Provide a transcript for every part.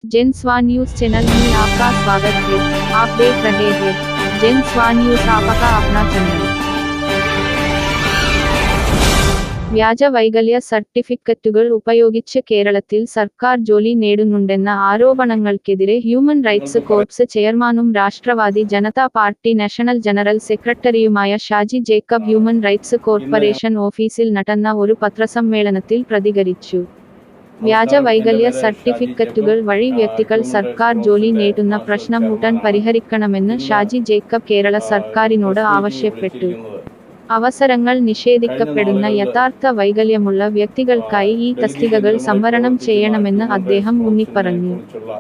जन स्वान news channel में आपका स्वागत है। आप देख रहे हैं जन स्वान न्यूज, आपका अपना चैनल। വ്യാജ വൈകല്യ സർട്ടിഫിക്കറ്റുകൾ ഉപയോഗിച്ച് കേരളത്തിൽ സർക്കാർ ജോലി നേടുന്നുണ്ടെന്ന ആരോപണങ്ങൾക്കെതിരെ ഹ്യൂമൻ റൈറ്റ്സ് കോർപ്സ് ചെയർമാനും Rashtravadi Janata party national general സെക്രട്ടറിയുമായ Shaji Jacob human rights corporation ഓഫീസിൽ നടന്ന ഒരു പത്രസമ്മേളനത്തിൽ പ്രതികരിച്ചു. വ്യാജ വൈകല്യ സർട്ടിഫിക്കറ്റുകൾ വഴി വ്യക്തികൾ സർക്കാർ ജോലി നേടുന്ന പ്രശ്നം ഉടൻ പരിഹരിക്കണമെന്ന് ഷാജി ജേക്കബ് കേരള സർക്കാരിനോട് ആവശ്യപ്പെട്ടു. അവസരങ്ങൾ നിഷേധിക്കപ്പെടുന്ന യഥാർത്ഥ വൈകല്യമുള്ള വ്യക്തികൾക്കായി ഈ തസ്തികകൾ സംവരണം ചെയ്യണമെന്ന് അദ്ദേഹം ഊന്നിപ്പറഞ്ഞു.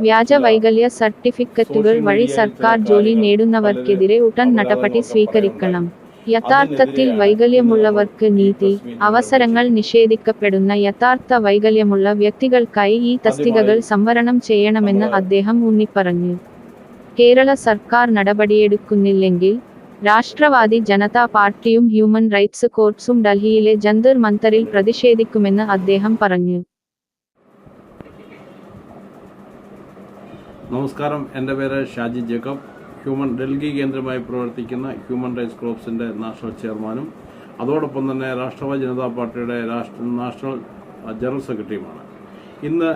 വ്യാജ വൈകല്യ സർട്ടിഫിക്കറ്റുകൾ വഴി സർക്കാർ ജോലി നേടുന്നവർക്കെതിരെ ഉടൻ നടപടി സ്വീകരിക്കണം. യഥാർത്ഥത്തിൽ വൈകല്യമുള്ളവർക്ക് നീതി, അവസരങ്ങൾ നിഷേധിക്കപ്പെടുന്ന യഥാർത്ഥ വൈകല്യമുള്ള വ്യക്തികൾക്കായി ഈ തസ്തികകൾ സംവരണം ചെയ്യണമെന്ന് അദ്ദേഹം ഊന്നിപ്പറഞ്ഞു. കേരള സർക്കാർ നടപടിയെടുക്കുന്നില്ലെങ്കിൽ രാഷ്ട്രവാദി ജനതാ പാർട്ടിയും ഹ്യൂമൻ റൈറ്റ്സ് കോർപ്സും ഡൽഹിയിലെ ജന്തർ മന്തറിൽ പ്രതിഷേധിക്കുമെന്ന് അദ്ദേഹം പറഞ്ഞു. നമസ്കാരം, എൻ്റെ പേര് ഷാജി ജേക്കബ്. ഡൽഹി കേന്ദ്രമായി പ്രവർത്തിക്കുന്ന ഹ്യൂമൻ റൈറ്റ്സ് കോർപ്സിൻ്റെ നാഷണൽ ചെയർമാനും അതോടൊപ്പം തന്നെ രാഷ്ട്രവാദി ജനതാ പാർട്ടിയുടെ നാഷണൽ ജനറൽ സെക്രട്ടറിയുമാണ്. ഇന്ന്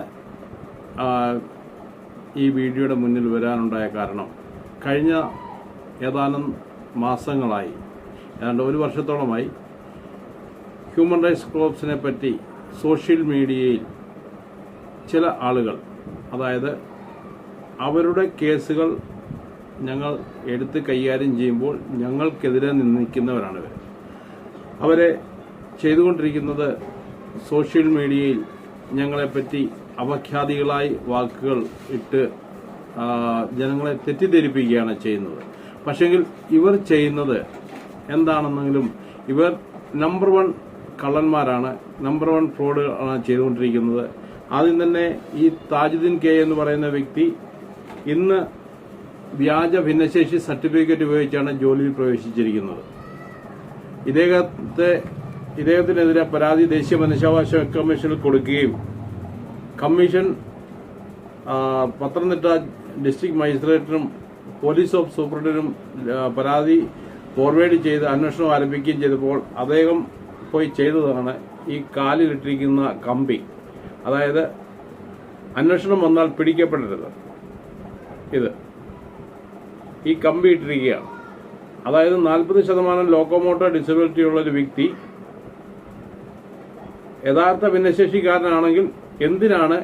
ഈ വീഡിയോയുടെ മുന്നിൽ വരാനുണ്ടായ കാരണം, കഴിഞ്ഞ ഏതാനും മാസങ്ങളായി, ഏതാണ്ട് ഒരു വർഷത്തോളമായി ഹ്യൂമൻ റൈറ്റ്സ് കോർപ്സിനെ പറ്റി സോഷ്യൽ മീഡിയയിൽ ചില ആളുകൾ, അതായത് അവരുടെ കേസുകൾ ഞങ്ങൾ എടുത്ത് കൈകാര്യം ചെയ്യുമ്പോൾ ഞങ്ങൾക്കെതിരെ നിൽക്കുന്നവരാണിവർ. അവരെ ചെയ്തുകൊണ്ടിരിക്കുന്നത് സോഷ്യൽ മീഡിയയിൽ ഞങ്ങളെപ്പറ്റി അപഖ്യാതികളായി വാക്കുകൾ ഇട്ട് ജനങ്ങളെ തെറ്റിദ്ധരിപ്പിക്കുകയാണ് ചെയ്യുന്നത്. പക്ഷെങ്കിൽ ഇവർ ചെയ്യുന്നത് എന്താണെന്നെങ്കിലും ഇവർ നമ്പർ 1 കള്ളന്മാരാണ്, നമ്പർ 1 ഫ്രോഡ് ആണ് ചെയ്തുകൊണ്ടിരിക്കുന്നത്. ആദ്യം തന്നെ ഈ താജുദ്ദീൻ കെ എന്ന് പറയുന്ന വ്യക്തി ഇന്ന് വ്യാജ ഭിന്നശേഷി സർട്ടിഫിക്കറ്റ് ഉപയോഗിച്ചാണ് ജോലിയിൽ പ്രവേശിച്ചിരിക്കുന്നത്. ഇദ്ദേഹത്തിനെതിരെ പരാതി ദേശീയ മനുഷ്യാവകാശ കമ്മീഷനിൽ കൊടുക്കുകയും കമ്മീഷൻ പത്തനംതിട്ട ഡിസ്ട്രിക്ട് മജിസ്ട്രേറ്റിനും പോലീസ് സൂപ്രണ്ടിനും പരാതി ഫോർവേഡ് ചെയ്ത് അന്വേഷണം ആരംഭിക്കുകയും ചെയ്തപ്പോൾ അദ്ദേഹം പോയി ചെയ്തതാണ് ഈ കാലിലിട്ടിരിക്കുന്ന കമ്പി. അതായത് അന്വേഷണം വന്നാൽ പിടിക്കപ്പെടരുത്, ഈ കമ്പി ഇട്ടിരിക്കുകയാണ്. അതായത് 40% ലോക്കോമോട്ടർ ഡിസബിലിറ്റി ഉള്ളൊരു വ്യക്തി യഥാർത്ഥ ഭിന്നശേഷിക്കാരനാണെങ്കിൽ എന്തിനാണ്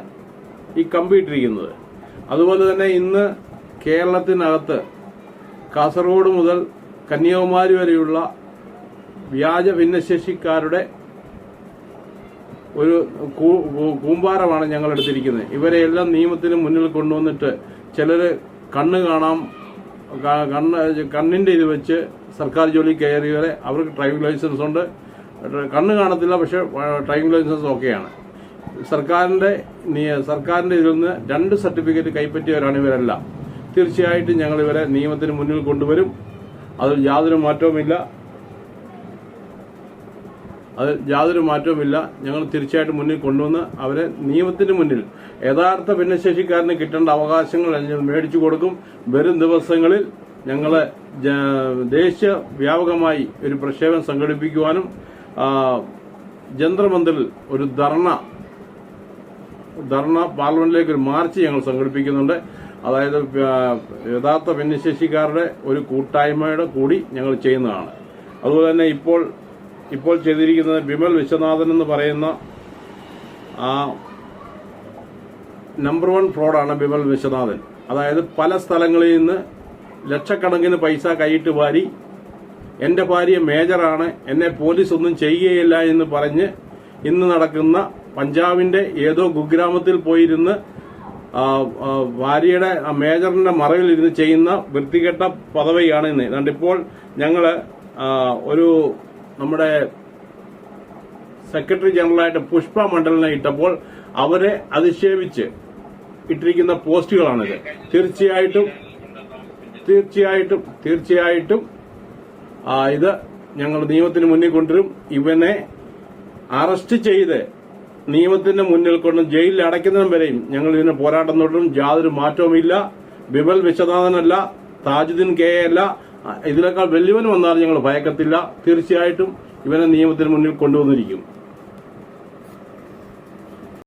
ഈ കമ്പി ഇട്ടിരിക്കുന്നത്? അതുപോലെ തന്നെ ഇന്ന് കേരളത്തിനകത്ത് കാസർഗോഡ് മുതൽ കന്യാകുമാരി വരെയുള്ള വ്യാജ ഭിന്നശേഷിക്കാരുടെ ഒരു കൂമ്പാരമാണ് ഞങ്ങൾ എടുത്തിരിക്കുന്നത്. ഇവരെയെല്ലാം നിയമത്തിന് മുന്നിൽ കൊണ്ടുവന്നിട്ട് ചിലർ കണ്ണിന്റെ ഇത് വെച്ച് സർക്കാർ ജോലി കയറിയവരെ അവർക്ക് ഡ്രൈവിംഗ് ലൈസൻസ് ഉണ്ട്, കണ്ണ് കാണത്തില്ല, പക്ഷെ ഡ്രൈവിംഗ് ലൈസൻസ് ഓക്കെയാണ്. സർക്കാരിന്റെ ഇതിൽ നിന്ന് 2 സർട്ടിഫിക്കറ്റ് കൈപ്പറ്റിയവരാണ് ഇവരെല്ലാം. തീർച്ചയായിട്ടും ഞങ്ങൾ ഇവരെ നിയമത്തിന് മുന്നിൽ കൊണ്ടുവരും. അതിൽ യാതൊരു മാറ്റവുമില്ല. ഞങ്ങൾ തീർച്ചയായിട്ടും മുന്നിൽ കൊണ്ടുവന്ന് അവരെ നിയമത്തിന് മുന്നിൽ യഥാർത്ഥ ഭിന്നശേഷിക്കാരന് കിട്ടേണ്ട അവകാശങ്ങൾ മേടിച്ചു കൊടുക്കും. വരും ദിവസങ്ങളിൽ ഞങ്ങൾ ദേശീയ വ്യാപകമായി ഒരു പ്രക്ഷേപം സംഘടിപ്പിക്കുവാനും ജന്തർ മന്ദിറിൽ ഒരു ധർണ പാർലമെന്റിലേക്ക് ഒരു മാർച്ച് ഞങ്ങൾ സംഘടിപ്പിക്കുന്നുണ്ട്. അതായത് യഥാർത്ഥ ഭിന്നശേഷിക്കാരുടെ ഒരു കൂട്ടായ്മയുടെ കൂടി ഞങ്ങൾ ചെയ്യുന്നതാണ്. അതുപോലെ തന്നെ ഇപ്പോൾ ചെയ്തിരിക്കുന്നത് ബിമൽ വിശ്വനാഥൻ എന്ന് പറയുന്ന നമ്പർ 1 ഫ്രോഡാണ് ബിമൽ വിശ്വനാഥൻ. അതായത് പല സ്ഥലങ്ങളിൽ നിന്ന് ലക്ഷക്കണക്കിന് പൈസ കൈയിട്ട് വാരി എന്റെ ഭാര്യ മേജറാണ്, എന്നെ പോലീസ് ഒന്നും ചെയ്യുകയില്ല എന്ന് പറഞ്ഞ് ഇന്ന് നടക്കുന്ന പഞ്ചാബിന്റെ ഏതോ കുഗ്രാമത്തിൽ പോയിരുന്ന് ഭാര്യയുടെ മേജറിന്റെ മറവിൽ ഇരുന്ന് ചെയ്യുന്ന വൃത്തികെട്ട പദവിയാണ് ഇന്ന്. അതുകൊണ്ടിപ്പോൾ ഞങ്ങള് നമ്മുടെ സെക്രട്ടറി ജനറലായിട്ട് പുഷ്പ മണ്ഡലിനെ ഇട്ടപ്പോൾ അവരെ അധിക്ഷേപിച്ച് ഇട്ടിരിക്കുന്ന പോസ്റ്റുകളാണിത്. തീർച്ചയായിട്ടും ഇത് ഞങ്ങൾ നിയമത്തിന് മുന്നിൽ കൊണ്ടുവരും. ഇവനെ അറസ്റ്റ് ചെയ്ത് നിയമത്തിന്റെ മുന്നിൽ കൊണ്ട് ജയിലിൽ അടയ്ക്കുന്നതിനും വരെയും ഞങ്ങൾ ഇതിന് പോരാട്ടം തുടരും. യാതൊരു മാറ്റവുമില്ല. ബിമൽ വിശ്വനാഥനല്ല, താജുദ്ദീൻ കെ അല്ല, ഇതിനേക്കാൾ വലിയവൻ വന്നാലും ഞങ്ങൾ ഭയക്കത്തില്ല. തീർച്ചയായിട്ടും ഇവനെ നിയമത്തിന് മുന്നിൽ കൊണ്ടുവന്നിരിക്കും.